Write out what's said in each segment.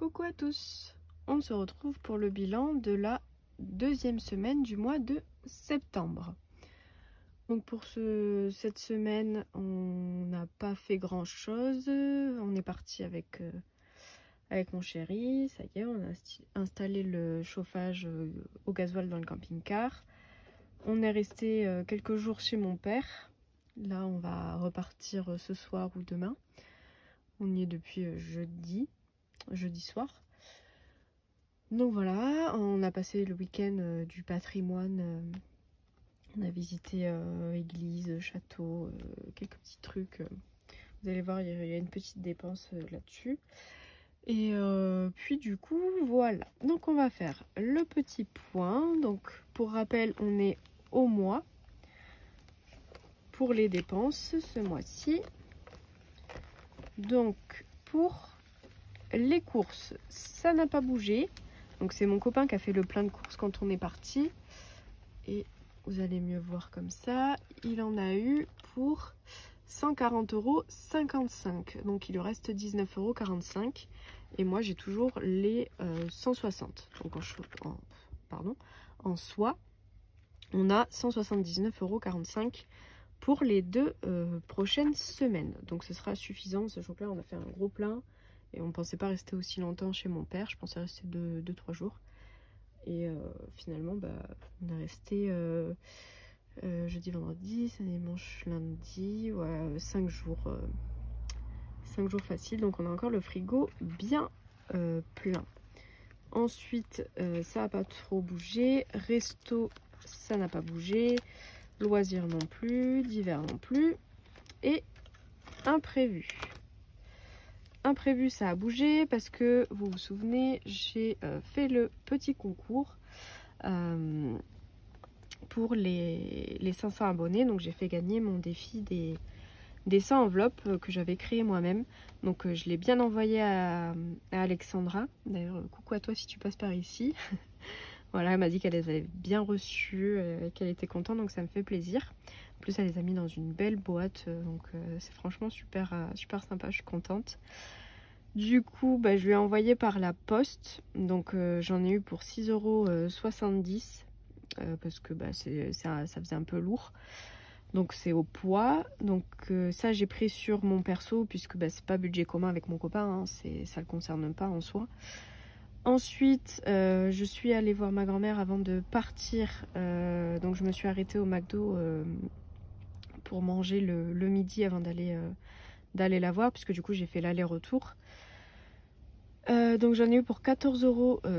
Coucou à tous, on se retrouve pour le bilan de la deuxième semaine du mois de septembre. Donc pour cette semaine, on n'a pas fait grand chose, on est parti avec mon chéri, ça y est, on a installé le chauffage au gasoil dans le camping-car. On est resté quelques jours chez mon père, là on va repartir ce soir ou demain. On y est depuis jeudi soir. Donc voilà, on a passé le week-end du patrimoine. On a visité église, château, quelques petits trucs. Vous allez voir, il y a une petite dépense là-dessus. Et puis du coup, voilà. Donc on va faire le petit point. Donc pour rappel, on est au mois pour les dépenses ce mois-ci. Donc pour les courses, ça n'a pas bougé. Donc c'est mon copain qui a fait le plein de courses quand on est parti. Et vous allez mieux voir comme ça. Il en a eu pour 140,55 €. Donc il lui reste 19,45 €. Et moi j'ai toujours les 160. Donc en soi, on a 179,45 € pour les deux prochaines semaines. Donc ce sera suffisant, sachant que là on a fait un gros plein. Et on ne pensait pas rester aussi longtemps chez mon père. Je pensais rester 2-3 jours. Et finalement, on est resté jeudi, vendredi, samedi, dimanche, lundi. Ouais, 5 jours. 5 jours faciles. Donc on a encore le frigo bien plein. Ensuite, ça n'a pas trop bougé. Resto, ça n'a pas bougé. Loisirs non plus. Divers non plus. Et imprévu. Imprévu, ça a bougé parce que vous vous souvenez, j'ai fait le petit concours pour les 500 abonnés. Donc j'ai fait gagner mon défi des 100 enveloppes que j'avais créé moi-même. Donc je l'ai bien envoyé à Alexandra. D'ailleurs, coucou à toi si tu passes par ici. Voilà, elle m'a dit qu'elle les avait bien reçues, qu'elle était contente, donc ça me fait plaisir. En plus, elle les a mis dans une belle boîte, donc c'est franchement super sympa, je suis contente. Du coup, je lui ai envoyé par la poste, donc j'en ai eu pour 6,70 € parce que ça faisait un peu lourd. Donc c'est au poids, donc ça j'ai pris sur mon perso puisque c'est pas budget commun avec mon copain, hein, ça le concerne pas en soi. Ensuite, je suis allée voir ma grand-mère avant de partir. Donc je me suis arrêtée au McDo pour manger le midi avant d'aller la voir, puisque du coup j'ai fait l'aller-retour. Donc j'en ai eu pour 14,60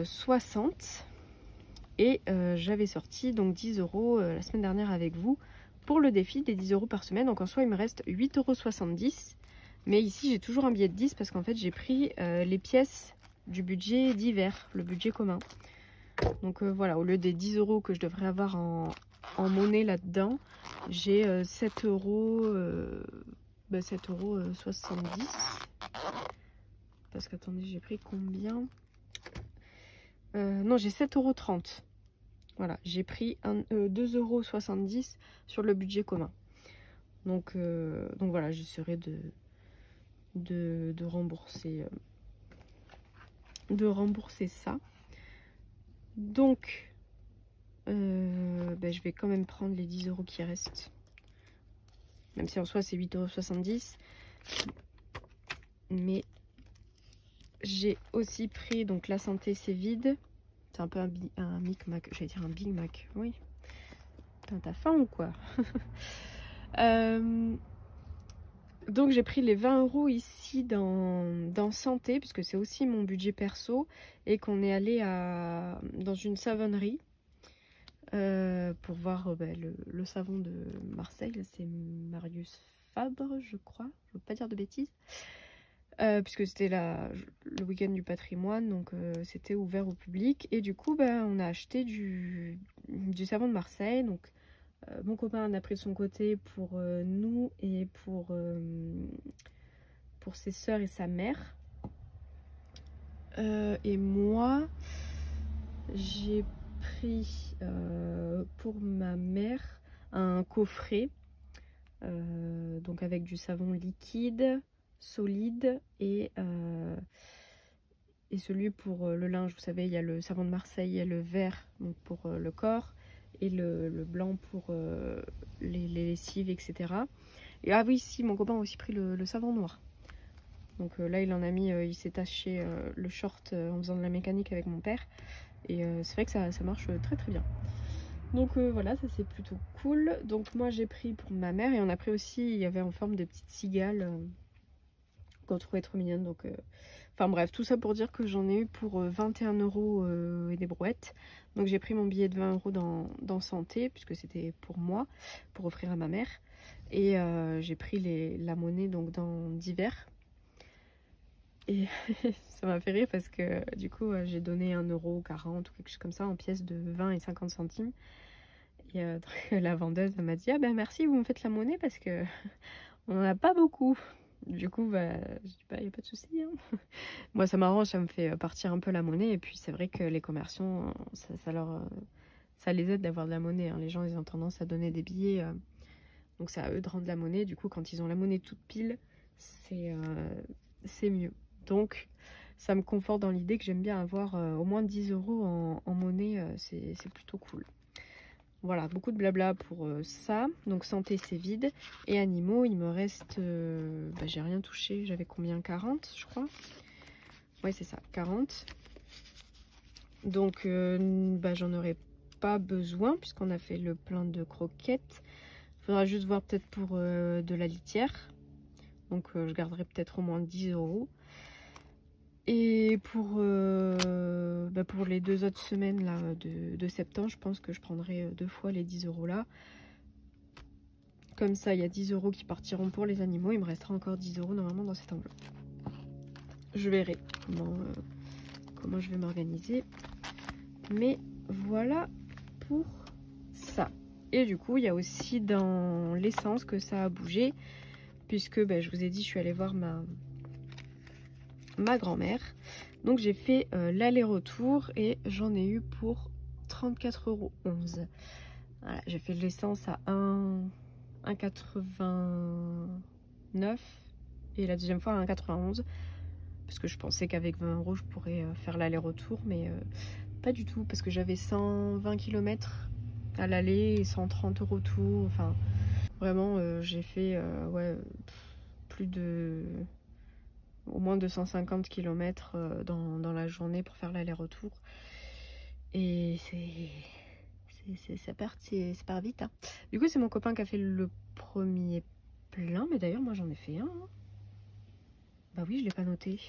€ et j'avais sorti donc 10 € la semaine dernière avec vous pour le défi des 10 € par semaine. Donc en soi il me reste 8,70 €. Mais ici j'ai toujours un billet de 10 parce qu'en fait j'ai pris les pièces du budget d'hiver, le budget commun. Donc voilà, au lieu des 10 € que je devrais avoir en monnaie là-dedans, j'ai 7,70 €. Parce que attendez, j'ai pris combien? Non, j'ai 7,30 €. Voilà, j'ai pris 2,70 € sur le budget commun. Donc voilà, j'essaierai de rembourser ça. Donc je vais quand même prendre les 10 € qui restent, même si en soi c'est 8,70 €. Mais j'ai aussi pris donc la santé c'est vide. C'est un peu un Big Mac, j'allais dire un Big Mac, oui. Putain, t'as faim ou quoi? Donc j'ai pris les 20 € ici dans santé, puisque c'est aussi mon budget perso, et qu'on est allé dans une savonnerie pour voir le savon de Marseille. C'est Marius Fabre, je crois, je veux pas dire de bêtises, puisque c'était le week-end du patrimoine, donc c'était ouvert au public. Et du coup on a acheté du savon de Marseille. Donc mon copain en a pris de son côté pour nous et pour ses sœurs et sa mère. Et moi, j'ai pris pour ma mère un coffret, donc avec du savon liquide, solide Et celui pour le linge, vous savez, il y a le savon de Marseille, il y a le vert donc pour le corps et le blanc pour les lessives, etc. Et ah oui, si, mon copain a aussi pris le savon noir. Donc là, il en a mis, il s'est taché le short en faisant de la mécanique avec mon père. Et c'est vrai que ça marche très très bien. Donc voilà, ça c'est plutôt cool. Donc moi j'ai pris pour ma mère et on a pris aussi, il y avait en forme de petite cigale qu'on trouvait trop mignonne. Donc, enfin bref, tout ça pour dire que j'en ai eu pour 21 € et des brouettes. Donc j'ai pris mon billet de 20 € dans Santé, puisque c'était pour moi, pour offrir à ma mère. Et j'ai pris la monnaie donc dans Divers. Et ça m'a fait rire parce que du coup j'ai donné 1,40 € ou quelque chose comme ça en pièces de 20 et 50 centimes. Et la vendeuse elle m'a dit ah ben merci, vous me faites la monnaie parce que on n'en a pas beaucoup. Du coup bah je dis bah y a pas de souci hein. Moi ça m'arrange, ça me fait partir un peu la monnaie. Et puis c'est vrai que les commerçants ça les aide d'avoir de la monnaie hein. Les gens ils ont tendance à donner des billets donc c'est à eux de rendre la monnaie. Du coup quand ils ont la monnaie toute pile c'est mieux. Donc ça me conforte dans l'idée que j'aime bien avoir au moins 10 € en monnaie, c'est plutôt cool. Voilà, beaucoup de blabla pour ça. Donc Santé c'est vide. Et animaux, il me reste... bah, j'ai rien touché, j'avais combien? 40 je crois. Ouais c'est ça, 40. Donc bah, j'en aurais pas besoin puisqu'on a fait le plein de croquettes. Il faudra juste voir peut-être pour de la litière. Donc je garderai peut-être au moins 10 €. Et pour les 2 autres semaines là, de septembre, je pense que je prendrai 2 fois les 10 € là. Comme ça, il y a 10 € qui partiront pour les animaux. Il me restera encore 10 € normalement dans cette enveloppe. Je verrai comment je vais m'organiser. Mais voilà pour ça. Et du coup, il y a aussi dans l'essence que ça a bougé. Puisque je vous ai dit, je suis allée voir ma grand-mère. Donc j'ai fait l'aller-retour et j'en ai eu pour 34,11 €. Voilà, j'ai fait de l'essence à 1,89 et la deuxième fois à 1,91 parce que je pensais qu'avec 20 € je pourrais faire l'aller-retour, mais pas du tout parce que j'avais 120 km à l'aller et 130 au retour. Enfin vraiment j'ai fait ouais, plus de... au moins 250 km dans la journée pour faire l'aller-retour. Et ça part vite. Hein. Du coup, c'est mon copain qui a fait le premier plein. Mais d'ailleurs, moi, j'en ai fait un. Hein. Bah oui, je ne l'ai pas noté.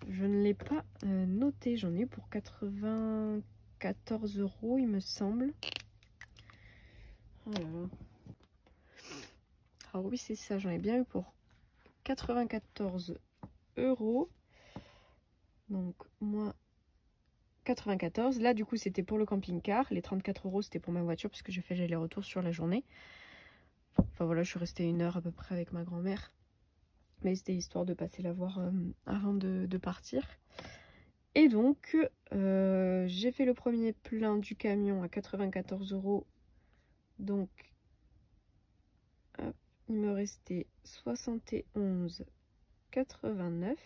Je ne l'ai pas noté. J'en ai eu pour 94 €, il me semble. Alors oui, c'est ça. J'en ai bien eu pour 94 €. Donc moi 94. Là du coup c'était pour le camping-car. Les 34 € c'était pour ma voiture puisque j'ai fait l'aller-retour sur la journée. Enfin voilà, je suis restée 1 heure à peu près avec ma grand-mère. Mais c'était histoire de passer la voir avant de partir. Et donc j'ai fait le premier plein du camion à 94 €. Donc hop, il me restait 71,89 €.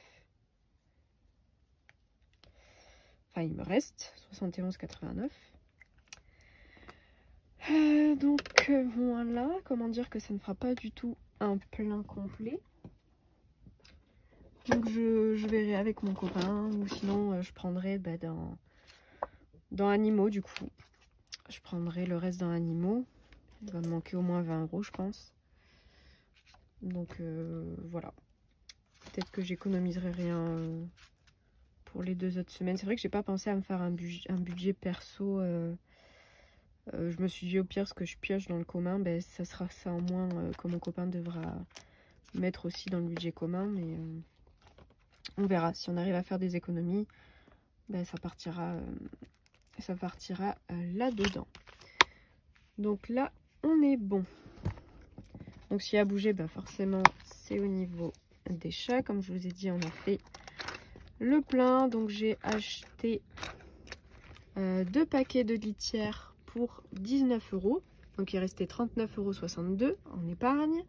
Enfin, il me reste 71,89 €. Donc voilà, comment dire que ça ne fera pas du tout un plein complet. Donc je verrai avec mon copain ou sinon je prendrai dans animaux du coup. Je prendrai le reste dans animaux. Il va me manquer au moins 20 € je pense. Donc voilà. Peut-être que j'économiserai rien pour les 2 autres semaines. C'est vrai que j'ai pas pensé à me faire un budget perso. Je me suis dit au pire ce que je pioche dans le commun, ça sera ça en moins que mon copain devra mettre aussi dans le budget commun. Mais on verra. Si on arrive à faire des économies, ça partira là-dedans. Donc là, on est bon. Donc s'il y a bougé, forcément, c'est au niveau des chats. Comme je vous ai dit, on a fait le plein. Donc j'ai acheté 2 paquets de litière pour 19 €. Donc il restait 39,62 € en épargne.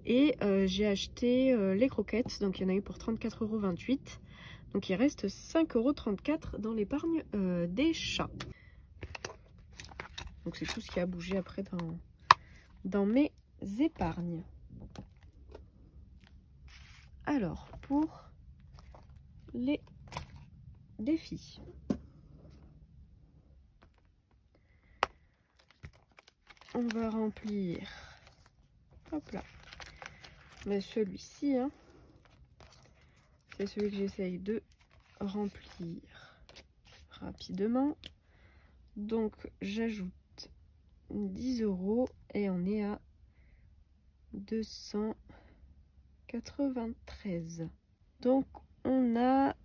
Et j'ai acheté les croquettes. Donc il y en a eu pour 34,28 €. Donc il reste 5,34 € dans l'épargne des chats. Donc c'est tout ce qui a bougé après dans mes épargnes. Alors, pour les défis. On va remplir, hop là, mais celui-ci, hein, c'est celui que j'essaye de remplir rapidement. Donc j'ajoute 10 € et on est à 293. Donc on a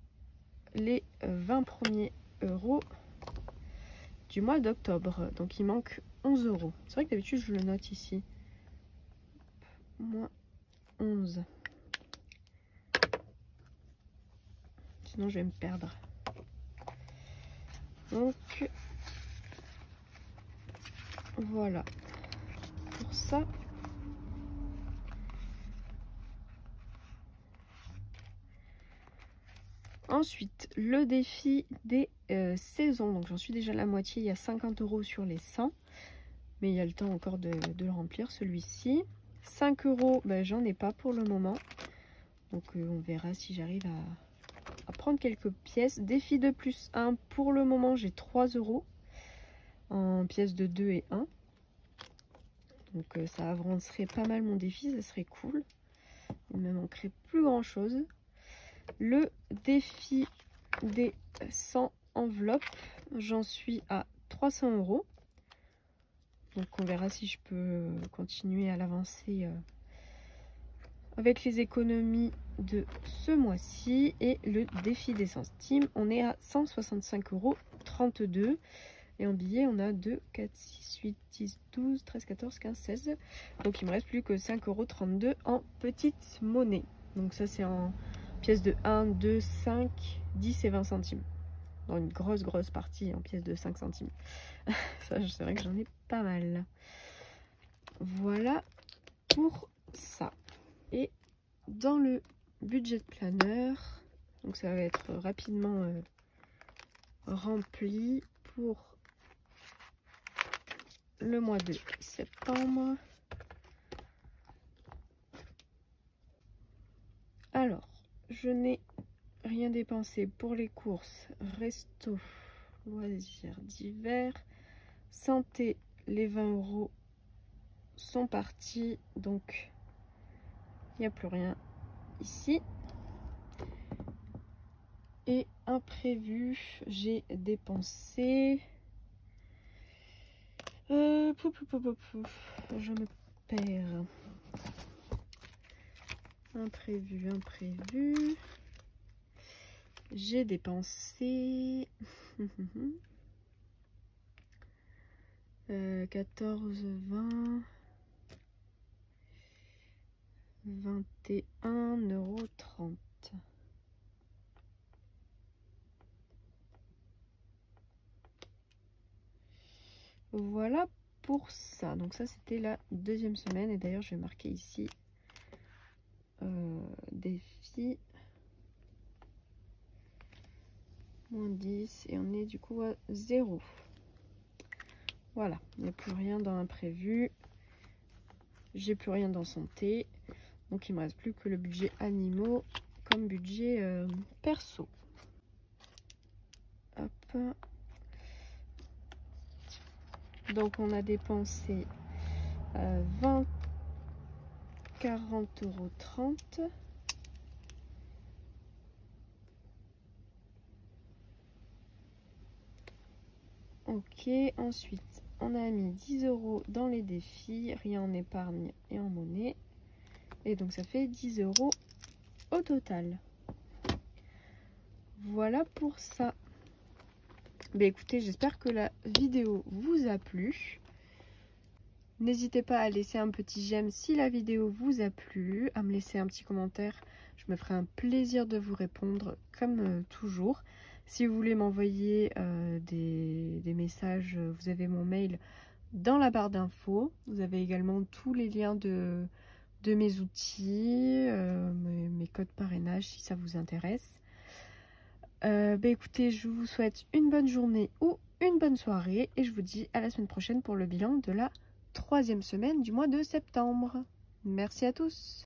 les 20 premiers euros du mois d'octobre. Donc il manque 11 €. C'est vrai que d'habitude je le note ici. Moins 11. Sinon je vais me perdre. Donc voilà pour ça. Ensuite, le défi des saisons. Donc j'en suis déjà à la moitié. Il y a 50 € sur les 100. Mais il y a le temps encore de le remplir, celui-ci. 5 €, ben, j'en ai pas pour le moment. Donc on verra si j'arrive à prendre quelques pièces. Défi de plus 1. Pour le moment, j'ai 3 € en pièces de 2 et 1. Donc ça avancerait pas mal mon défi, ça serait cool. Il me manquerait plus grand chose. Le défi des 100 enveloppes, j'en suis à 300 €. Donc on verra si je peux continuer à l'avancer avec les économies de ce mois-ci. Et le défi des centimes, on est à 165,32 €. Et en billets, on a 2, 4, 6, 8, 10, 12, 13, 14, 15, 16. Donc il me reste plus que 5,32 € en petite monnaie. Donc ça c'est en pièces de 1, 2, 5, 10 et 20 centimes. Dans une grosse partie en pièces de 5 centimes. Ça, c'est vrai que j'en ai pas mal. Voilà pour ça. Et dans le budget planner, donc ça va être rapidement rempli pour le mois de septembre. Alors, je n'ai rien dépensé pour les courses, resto, loisirs d'hiver, santé, les 20 € sont partis, donc il n'y a plus rien ici. Et imprévu, j'ai dépensé je me perds. Imprévu, j'ai dépensé 14, 20, 21,30 €. Voilà pour ça. Donc ça c'était la deuxième semaine. Et d'ailleurs je vais marquer ici défi moins 10. Et on est du coup à 0. Voilà, il n'y a plus rien dans imprévu. J'ai plus rien dans santé. Donc il me reste plus que le budget animaux comme budget perso. Hop. Donc on a dépensé 40,30 €. Ok, ensuite on a mis 10 € dans les défis, rien en épargne et en monnaie. Et donc ça fait 10 € au total. Voilà pour ça. Ben écoutez, j'espère que la vidéo vous a plu. N'hésitez pas à laisser un petit j'aime si la vidéo vous a plu, à me laisser un petit commentaire. Je me ferai un plaisir de vous répondre comme toujours. Si vous voulez m'envoyer des messages, vous avez mon mail dans la barre d'infos. Vous avez également tous les liens de mes outils, mes codes parrainage si ça vous intéresse. Écoutez, je vous souhaite une bonne journée ou une bonne soirée et je vous dis à la semaine prochaine pour le bilan de la 3e semaine du mois de septembre. Merci à tous.